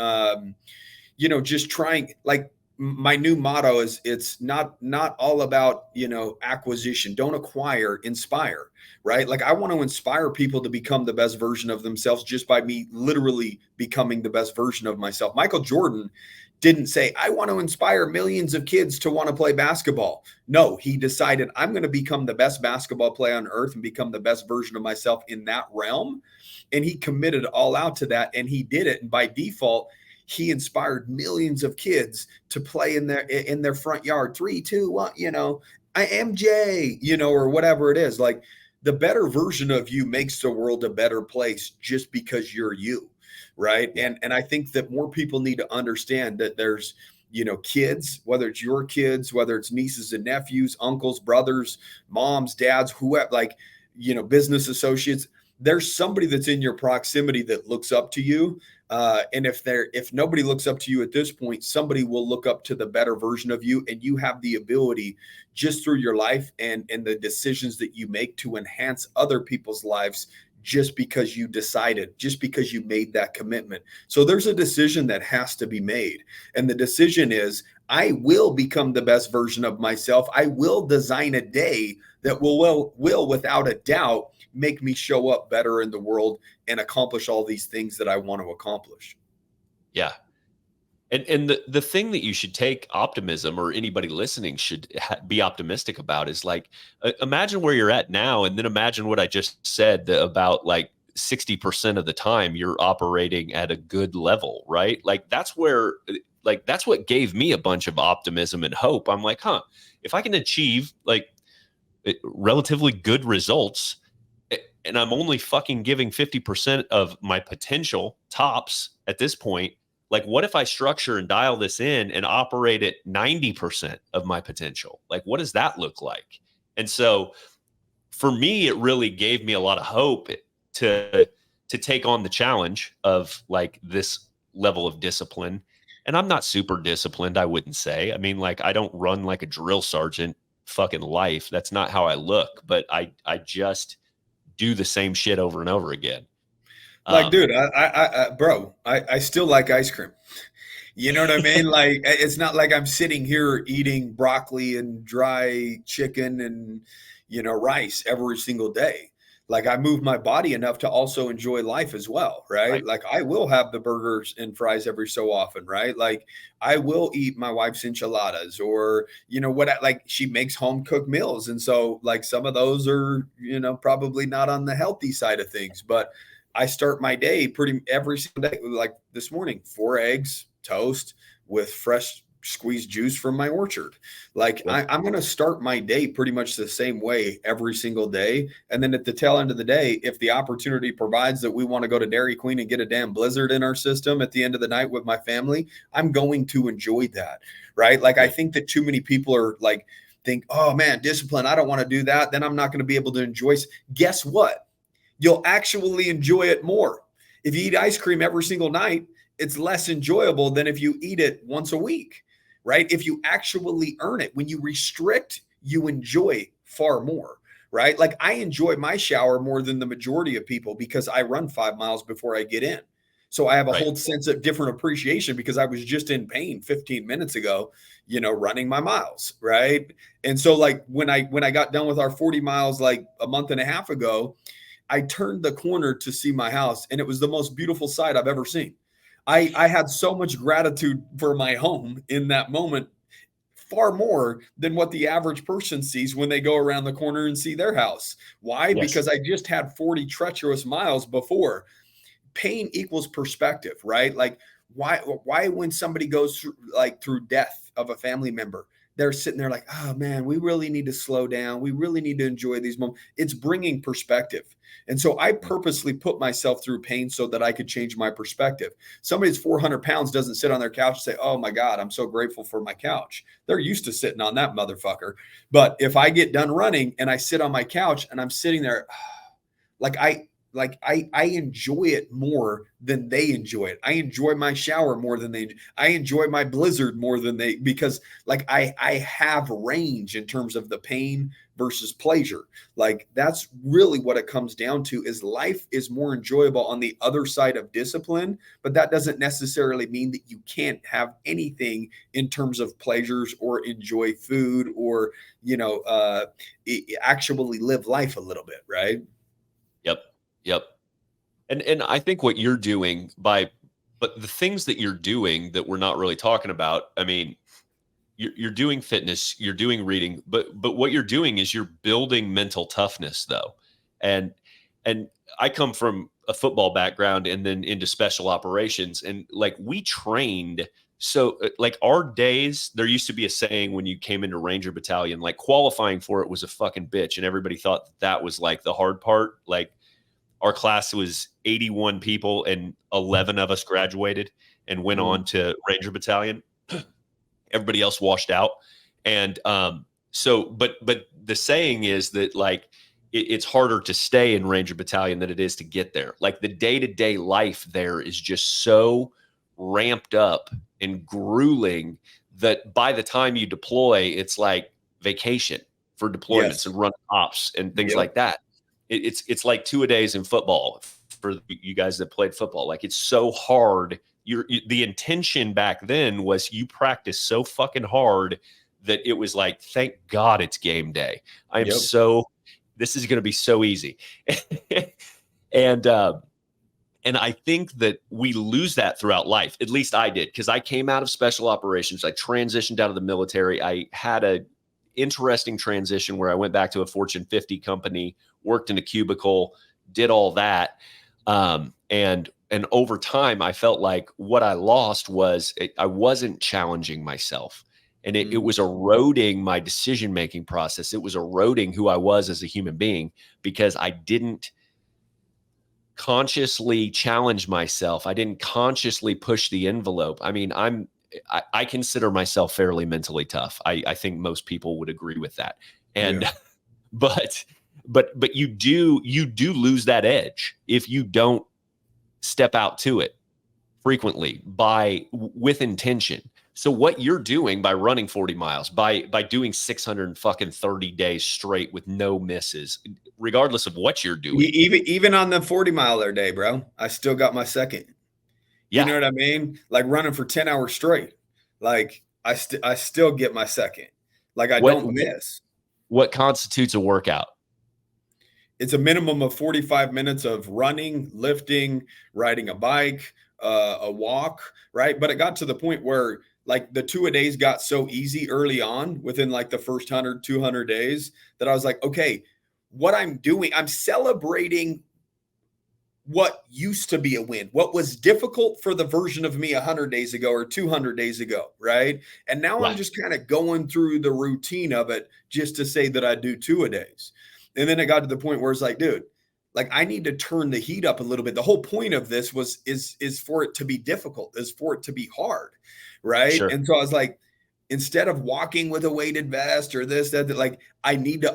just trying, like, my new motto is it's not all about, acquisition. Don't acquire, inspire, right? Like I want to inspire people to become the best version of themselves just by me literally becoming the best version of myself. Michael Jordan didn't say, I want to inspire millions of kids to want to play basketball. No, he decided I'm going to become the best basketball player on earth and become the best version of myself in that realm. And he committed all out to that, and he did it. And by default, he inspired millions of kids to play in their front yard. 3, 2, 1, I am Jay, or whatever it is. Like the better version of you makes the world a better place just because you're you, right? And I think that more people need to understand that there's, kids, whether it's your kids, whether it's nieces and nephews, uncles, brothers, moms, dads, whoever, like, business associates, there's somebody that's in your proximity that looks up to you. And if nobody looks up to you at this point, somebody will look up to the better version of you. And you have the ability just through your life and the decisions that you make to enhance other people's lives just because you decided, just because you made that commitment. So there's a decision that has to be made. And the decision is, I will become the best version of myself. I will design a day that will without a doubt make me show up better in the world and accomplish all these things that I want to accomplish. Yeah. And the thing that you should take optimism, or anybody listening should be optimistic about, is like, imagine where you're at now. And then imagine what I just said about like 60% of the time you're operating at a good level, right? Like that's what gave me a bunch of optimism and hope. I'm like, if I can achieve like relatively good results, and I'm only fucking giving 50% of my potential tops at this point, like what if I structure and dial this in and operate at 90% of my potential? Like, what does that look like? And so for me, it really gave me a lot of hope to take on the challenge of like this level of discipline. And I'm not super disciplined, I wouldn't say. I mean, like I don't run like a drill sergeant fucking life. That's not how I look, but I just do the same shit over and over again. Like, dude, I still like ice cream. You know what I mean? Like, it's not like I'm sitting here eating broccoli and dry chicken and, rice every single day. Like I move my body enough to also enjoy life as well, right? Like I will have the burgers and fries every so often, right? Like I will eat my wife's enchiladas, or, like she makes home cooked meals. And so like some of those are, probably not on the healthy side of things, but I start my day every single day. Like this morning, 4 eggs, toast with fresh squeeze juice from my orchard. Like I'm going to start my day pretty much the same way every single day. And then at the tail end of the day, if the opportunity provides that we want to go to Dairy Queen and get a damn blizzard in our system at the end of the night with my family, I'm going to enjoy that. Right. Like, I think that too many people are like, think, oh man, discipline, I don't want to do that. Then I'm not going to be able to enjoy. Guess what? You'll actually enjoy it more. If you eat ice cream every single night, it's less enjoyable than if you eat it once a week. Right? If you actually earn it, when you restrict, you enjoy far more, right? Like, I enjoy my shower more than the majority of people because I run 5 miles before I get in. So I have a whole sense of different appreciation because I was just in pain 15 minutes ago, running my miles. Right. And so like when I got done with our 40 miles, like a month and a half ago, I turned the corner to see my house, and it was the most beautiful sight I've ever seen. I had so much gratitude for my home in that moment, far more than what the average person sees when they go around the corner and see their house. Why? Yes. Because I just had 40 treacherous miles before. Pain equals perspective, right? Like, why when somebody goes through death of a family member, they're sitting there like, oh man, we really need to slow down. We really need to enjoy these moments. It's bringing perspective. And so I purposely put myself through pain so that I could change my perspective. Somebody who's 400 pounds doesn't sit on their couch and say, oh my God, I'm so grateful for my couch. They're used to sitting on that motherfucker. But if I get done running and I sit on my couch and I'm sitting there, I enjoy it more than they enjoy it. I enjoy my shower more than I enjoy my blizzard more than because like I have range in terms of the pain versus pleasure. Like, that's really what it comes down to, is life is more enjoyable on the other side of discipline, but that doesn't necessarily mean that you can't have anything in terms of pleasures or enjoy food or, actually live life a little bit. Right. Yep. And I think what you're doing but the things that you're doing that we're not really talking about, I mean, you're doing fitness, you're doing reading, but what you're doing is you're building mental toughness though. And I come from a football background and then into special operations, and like we trained. So like our days, there used to be a saying when you came into Ranger Battalion, like qualifying for it was a fucking bitch. And everybody thought that was like the hard part. Like, our class was 81 people and 11 of us graduated and went on to Ranger Battalion. Everybody else washed out. And but the saying is that like it's harder to stay in Ranger Battalion than it is to get there. Like, the day-to-day life there is just so ramped up and grueling that by the time you deploy, it's like vacation for deployments and run ops and things like that. It's like 2-a-days in football for you guys that played football. Like, it's so hard. The intention back then was you practice so fucking hard that it was like, thank God it's game day. This is going to be so easy. And I think that we lose that throughout life. At least I did, because I came out of special operations. I transitioned out of the military. I had a interesting transition where I went back to a Fortune 50 company, worked in a cubicle, did all that. And over time, I felt like what I lost was I wasn't challenging myself. And it was eroding my decision-making process. It was eroding who I was as a human being because I didn't consciously challenge myself. I didn't consciously push the envelope. I mean, I consider myself fairly mentally tough. I think most people would agree with that. And but you do lose that edge if you don't step out to it frequently with intention. So what you're doing by running 40 miles, by doing 630 days straight with no misses, regardless of what you're doing, even on the 40-miler day, bro, I still got my second. You know what I mean? Like running for 10 hours straight. Like I still get my second. Like I don't miss. What constitutes a workout? It's a minimum of 45 minutes of running, lifting, riding a bike, a walk, right? But it got to the point where like the 2-a-days got so easy early on within like the first 100, 200 days that I was like, okay, what I'm doing, I'm celebrating what used to be a win, what was difficult for the version of me 100 days ago or 200 days ago, right? And now I'm just kind of going through the routine of it just to say that I do 2-a-days. And then it got to the point where it's like, dude, like I need to turn the heat up a little bit. The whole point of this is for it to be difficult, is for it to be hard, right? Sure. And so I was like, instead of walking with a weighted vest or this, that, like I need to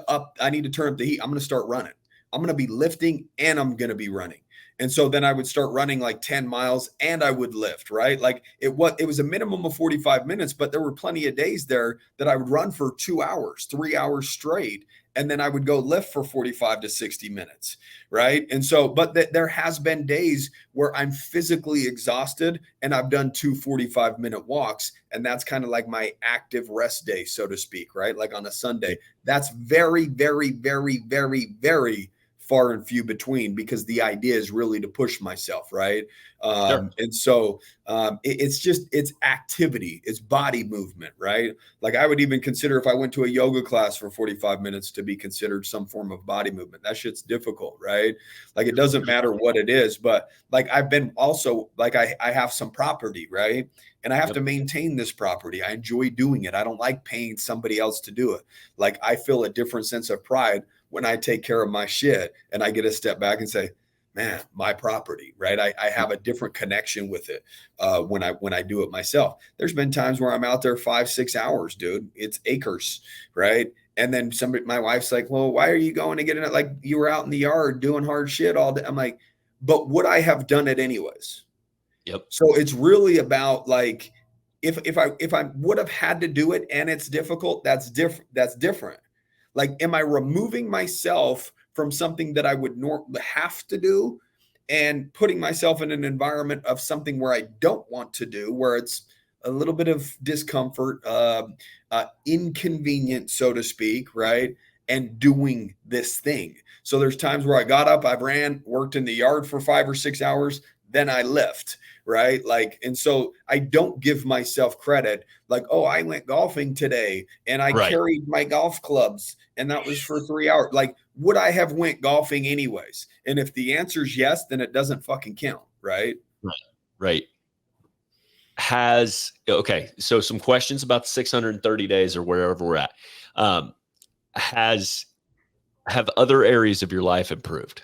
turn up the heat. I'm going to start running. I'm going to be lifting and I'm going to be running. And so then I would start running like 10 miles and I would lift, right? Like it was a minimum of 45 minutes, but there were plenty of days there that I would run for 2 hours, 3 hours straight. And then I would go lift for 45 to 60 minutes, right? And so, but there has been days where I'm physically exhausted and I've done 2 45-minute walks. And that's kind of like my active rest day, so to speak, right? Like on a Sunday. That's very, very, very, very, very far and few between, because the idea is really to push myself, right? Sure. And so it's activity, it's body movement, right? Like I would even consider if I went to a yoga class for 45 minutes to be considered some form of body movement. That shit's difficult, right? Like it doesn't matter what it is, but like I've been also like I have some property, right? And I have to maintain this property. I enjoy doing it. I don't like paying somebody else to do it. Like I feel a different sense of pride when I take care of my shit and I get to step back and say, man, my property, right? I have a different connection with it when I do it myself. There's been times where I'm out there 5-6 hours, dude. It's acres, right? And then my wife's like, well, why are you going to get in it? Like you were out in the yard doing hard shit all day. I'm like, but would I have done it anyways? Yep. So it's really about like, if I would have had to do it and it's difficult, that's different. Like, am I removing myself from something that I would have to do and putting myself in an environment of something where I don't want to do, where it's a little bit of discomfort, inconvenient, so to speak, right? And doing this thing. So there's times where I got up, I've ran, worked in the yard for 5 or 6 hours, then I lift, right? Like, and so I don't give myself credit like, oh, I went golfing today and I carried my golf clubs and that was for 3 hours. Like, would I have went golfing anyways? And if the answer is yes, then it doesn't fucking count, right? Right. Okay. So some questions about the 630 days or wherever we're at. Have other areas of your life improved?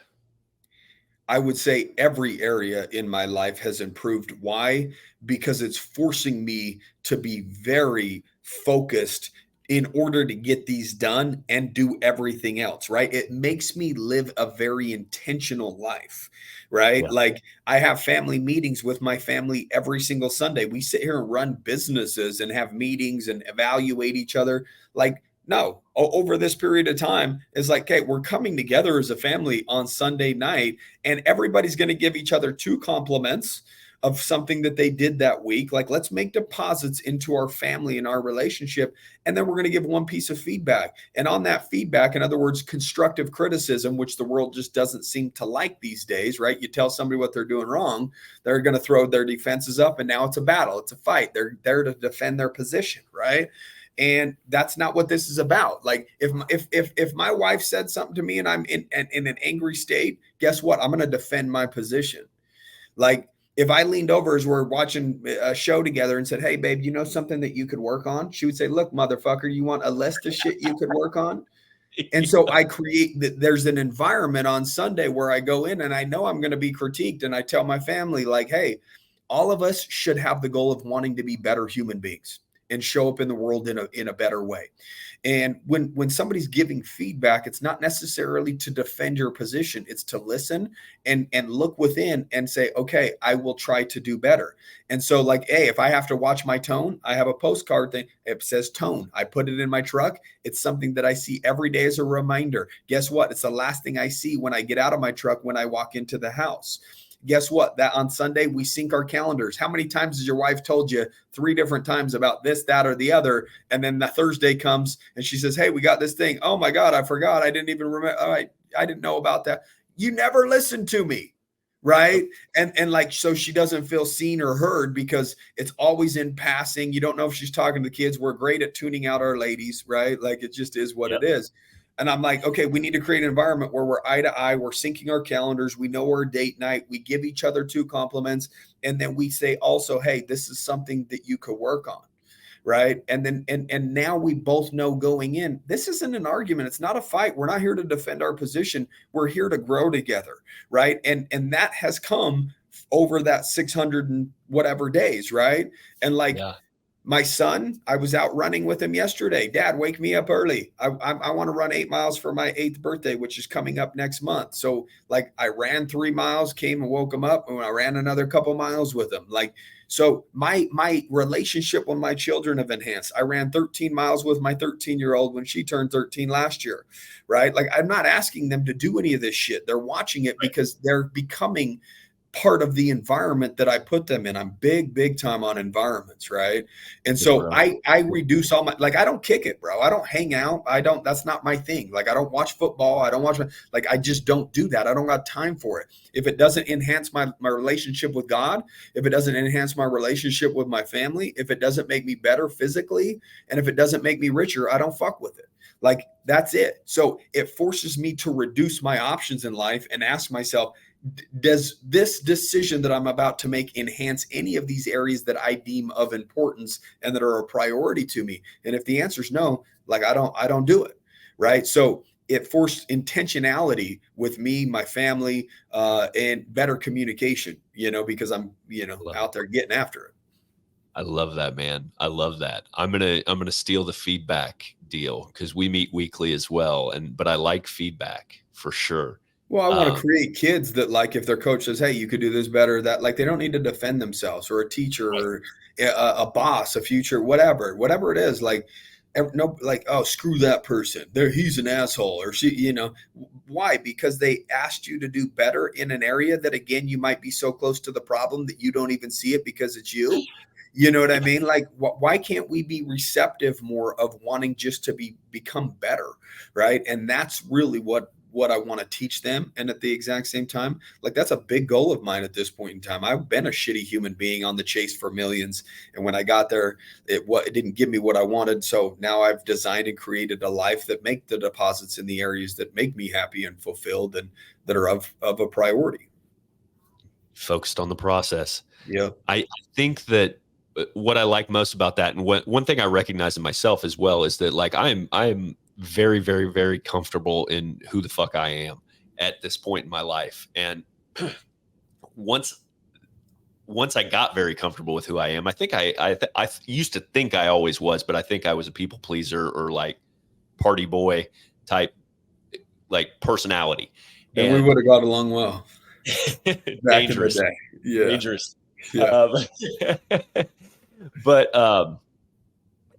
I would say every area in my life has improved. Why? Because it's forcing me to be very focused in order to get these done and do everything else, right? It makes me live a very intentional life, right? Yeah. Like I have family meetings with my family every single Sunday. We sit here and run businesses and have meetings and evaluate each other. Like, no, over this period of time, it's like, okay, we're coming together as a family on Sunday night and everybody's going to give each other 2 compliments of something that they did that week. Like, let's make deposits into our family and our relationship. And then we're going to give 1 piece of feedback. And on that feedback, in other words, constructive criticism, which the world just doesn't seem to like these days, right? You tell somebody what they're doing wrong, they're going to throw their defenses up. And now it's a battle. It's a fight. They're there to defend their position, right? And that's not what this is about. Like if my wife said something to me and I'm in an angry state, guess what? I'm going to defend my position. Like if I leaned over as we're watching a show together and said, hey, babe, you know something that you could work on? She would say, look, motherfucker, you want a list of shit you could work on? And so I create that. There's an environment on Sunday where I go in and I know I'm going to be critiqued. And I tell my family like, hey, all of us should have the goal of wanting to be better human beings and show up in the world in a better way. And when somebody's giving feedback, it's not necessarily to defend your position. It's to listen and look within and say, okay, I will try to do better. And so like, hey, if I have to watch my tone, I have a postcard thing. It says tone. I put it in my truck. It's something that I see every day as a reminder. Guess what? It's the last thing I see when I get out of my truck, when I walk into the house. Guess what? That on Sunday, we sync our calendars. How many times has your wife told you 3 different times about this, that, or the other? And then the Thursday comes and she says, hey, we got this thing. Oh my God, I forgot. I didn't even remember. I didn't know about that. You never listened to me. Right. And like, so she doesn't feel seen or heard because it's always in passing. You don't know if she's talking to the kids. We're great at tuning out our ladies, right? Like it just is what it is. And I'm like, okay, we need to create an environment where we're eye to eye, we're syncing our calendars, we know our date night, we give each other 2 compliments, and then we say also, hey, this is something that you could work on. Right. And then and now we both know going in, this isn't an argument. It's not a fight. We're not here to defend our position. We're here to grow together. Right. And that has come over that 600 and whatever days. Right. And like, my son, I was out running with him yesterday. Dad, wake me up early. I want to run 8 miles for my 8th birthday, which is coming up next month. So like I ran 3 miles, came and woke him up, and I ran another couple miles with him. Like, so my relationship with my children have enhanced. I ran 13 miles with my 13-year-old when she turned 13 last year, right? Like I'm not asking them to do any of this shit. They're watching it because they're becoming part of the environment that I put them in. I'm big time on environments, right? And so I reduce all my, like, I don't kick it, bro. I don't hang out. That's not my thing. Like, I don't watch football. I don't watch, like, I just don't do that. I don't got time for it. If it doesn't enhance my relationship with God, if it doesn't enhance my relationship with my family, if it doesn't make me better physically, and if it doesn't make me richer, I don't fuck with it. Like, that's it. So it forces me to reduce my options in life and ask myself, does this decision that I'm about to make enhance any of these areas that I deem of importance and that are a priority to me? And if the answer is no, like I don't do it. Right. So it forced intentionality with me, my family, and better communication, because I'm, out there getting after it. I love that, man. I love that. I'm going to steal the feedback deal because we meet weekly as well. But I like feedback for sure. Well, I want to create kids that, like, if their coach says, hey, you could do this better, that, like, they don't need to defend themselves, or a teacher or a boss, a future, whatever it is, like, no, like, oh, screw that person. He's an asshole, or she, why? Because they asked you to do better in an area that, again, you might be so close to the problem that you don't even see it because it's you. You know what I mean? Like, why can't we be receptive more of wanting just to become better, right? And that's really what I want to teach them. And at the exact same time, like, that's a big goal of mine at this point in time. I've been a shitty human being on the chase for millions. And when I got there, it didn't give me what I wanted. So now I've designed and created a life that make the deposits in the areas that make me happy and fulfilled and that are of a priority. Focused on the process. Yeah. I think that what I like most about that, and one thing I recognize in myself as well, is that, like, I'm very, very, very comfortable in who the fuck I am at this point in my life. And once I got very comfortable with who I am, I think I used to think I always was, but I think I was a people pleaser or like party boy type, like, personality. And we would have got along well. Dangerous. Back in the day. Yeah. Dangerous. Yeah. But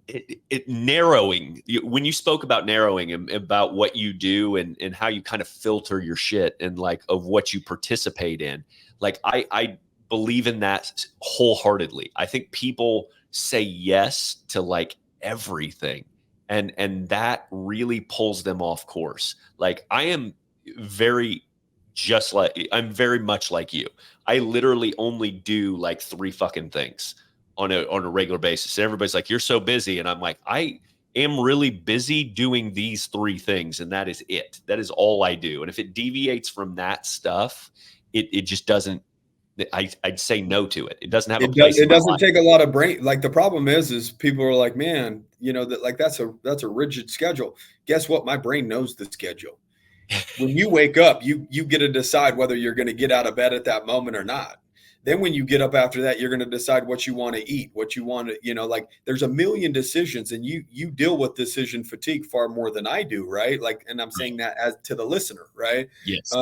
it narrowing, when you spoke about narrowing and about what you do and how you kind of filter your shit and, like, of what you participate in, like, I believe in that wholeheartedly. I think people say yes to, like, everything, and that really pulls them off course. Like, I'm very much like you. I literally only do, like, 3 fucking things on a regular basis. And everybody's like, you're so busy. And I'm like, I am really busy doing these 3 things. And that is it. That is all I do. And if it deviates from that stuff, it just doesn't, I'd say no to it. It doesn't have a place. It doesn't take a lot of brain. Like, the problem is people are like, man, that, like, that's a rigid schedule. Guess what? My brain knows the schedule. When you wake up, you get to decide whether you're going to get out of bed at that moment or not. Then when you get up after that, you're going to decide what you want to eat, what you want to, like, there's a million decisions, and you deal with decision fatigue far more than I do. Right. Like, and I'm saying that as to the listener, right? Yes.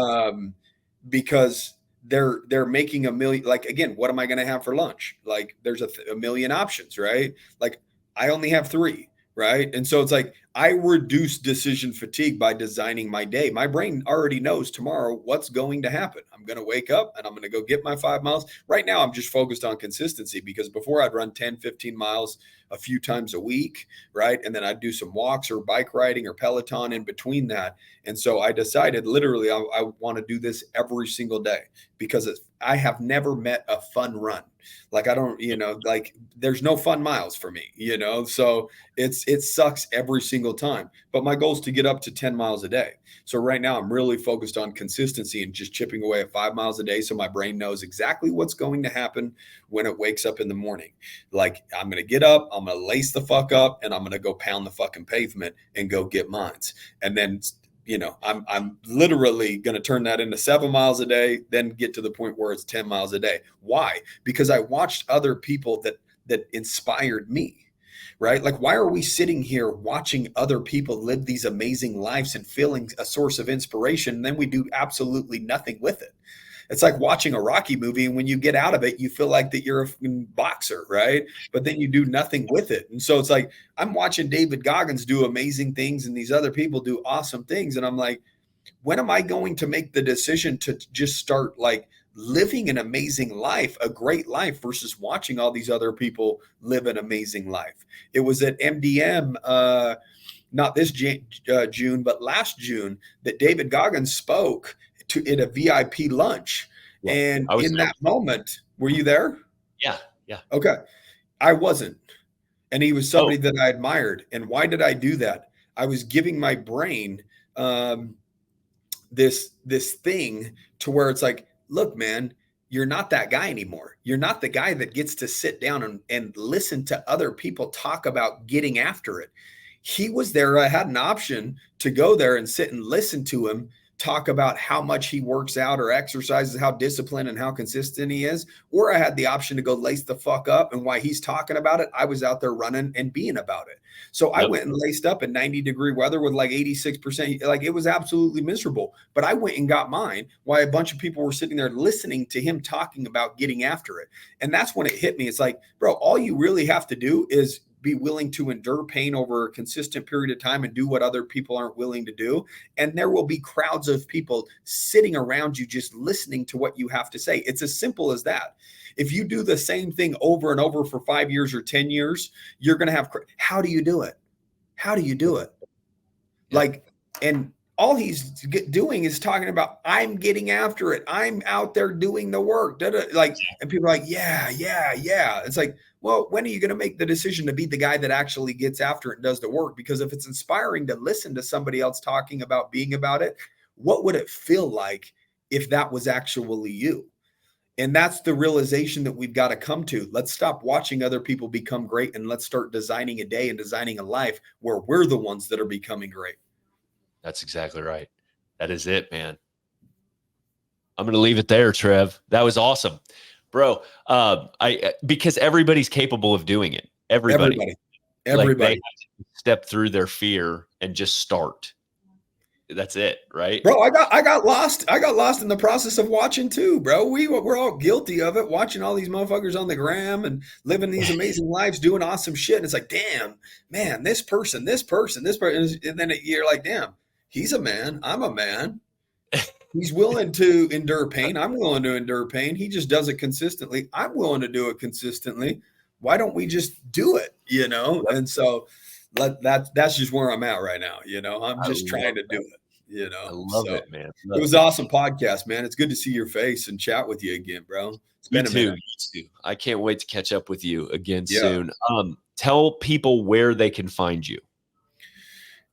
Because they're making a million, like, again, what am I going to have for lunch? Like, there's a million options, right? Like, I only have 3. Right. And so it's like, I reduce decision fatigue by designing my day. My brain already knows tomorrow what's going to happen. I'm going to wake up and I'm going to go get my 5 miles. Right now, I'm just focused on consistency, because before I'd run 10, 15 miles a few times a week. Right. And then I'd do some walks or bike riding or Peloton in between that. And so I decided, literally, I want to do this every single day, because I have never met a fun run. Like, I don't, like, there's no fun miles for me, so it sucks every single single time, but my goal is to get up to 10 miles a day. So right now I'm really focused on consistency and just chipping away at 5 miles a day. So my brain knows exactly what's going to happen when it wakes up in the morning. Like, I'm going to get up, I'm going to lace the fuck up, and I'm going to go pound the fucking pavement and go get mines. And then, you know, I'm literally going to turn that into 7 miles a day, then get to the point where it's 10 miles a day. Why? Because I watched other people that inspired me. Right? Like, why are we sitting here watching other people live these amazing lives and feeling a source of inspiration, and then we do absolutely nothing with it? It's like watching a Rocky movie, and when you get out of it, you feel like that you're a boxer, right? But then you do nothing with it. And so it's like, I'm watching David Goggins do amazing things, and these other people do awesome things. And I'm like, when am I going to make the decision to just start like living an amazing life, a great life, versus watching all these other people live an amazing life? It was at MDM, not this June, but last June, that David Goggins spoke at a VIP lunch. Yeah, and in that moment, were you there? Yeah. Okay. I wasn't. And he was somebody that I admired. And why did I do that? I was giving my brain this thing to where it's like, look, man, you're not that guy anymore. You're not the guy that gets to sit down and listen to other people talk about getting after it. He was there. I had an option to go there and sit and listen to him talk about how much he works out or exercises, how disciplined and how consistent he is. Or I had the option to go lace the fuck up, and while he's talking about it, I was out there running and being about it. So I went and laced up in 90-degree weather with like 86%. Like, it was absolutely miserable, but I went and got mine while a bunch of people were sitting there listening to him talking about getting after it. And that's when it hit me. It's like, bro, all you really have to do is be willing to endure pain over a consistent period of time and do what other people aren't willing to do. And there will be crowds of people sitting around you just listening to what you have to say. It's as simple as that. If you do the same thing over and over for 5 years or 10 years, you're going to have, how do you do it? How do you do it? Yeah. Like, and all he's doing is talking about, I'm getting after it. I'm out there doing the work. Like, and people are like, yeah. It's like, well, when are you going to make the decision to be the guy that actually gets after it and does the work? Because if it's inspiring to listen to somebody else talking about being about it, what would it feel like if that was actually you? And that's the realization that we've got to come to. Let's stop watching other people become great, and let's start designing a day and designing a life where we're the ones that are becoming great. That's exactly right. That is it, man. I'm going to leave it there, Trev. That was awesome. Bro, because everybody's capable of doing it. Everybody. Like, they have to step through their fear and just start. That's it, right? Bro, I got lost. I got lost in the process of watching too, bro. We're all guilty of it, watching all these motherfuckers on the gram and living these amazing lives, doing awesome shit. And it's like, damn, man, this person. And then you're like, damn, he's a man. I'm a man. He's willing to endure pain. I'm willing to endure pain. He just does it consistently. I'm willing to do it consistently. Why don't we just do it? You know? And so that's just where I'm at right now. You know, I'm just trying to do it. You know, I love it, man. It was an awesome podcast, man. It's good to see your face and chat with you again, bro. It's been a minute. Me too. I can't wait to catch up with you again soon. Tell people where they can find you.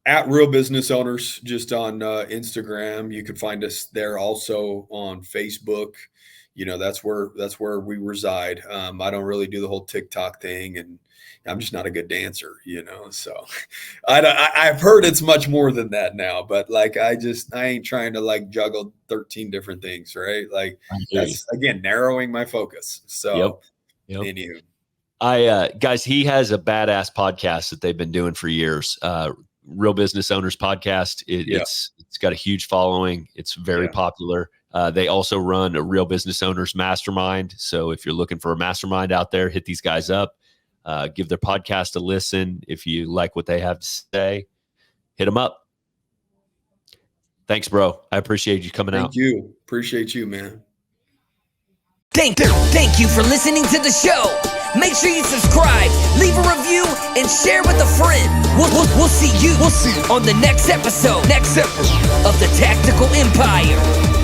At Real Business Owners, just on Instagram. You can find us there, also on Facebook. You know, that's where we reside. I don't really do the whole TikTok thing, and I'm just not a good dancer, you know. So I've heard it's much more than that now, but like, I ain't trying to like juggle 13 different things, right? Like, that's again narrowing my focus. So anywho. Guys, he has a badass podcast that they've been doing for years. Real Business Owners Podcast. It's got a huge following. It's very popular. They also run a Real Business Owners Mastermind. So if you're looking for a mastermind out there, hit these guys up. Give their podcast a listen. If you like what they have to say, hit them up. Thanks, bro. I appreciate you coming out. Thank you. Appreciate you, man. Thank you for listening to the show. Make sure you subscribe, leave a review, and share with a friend. We'll see you on the next episode of the Tactical Empire.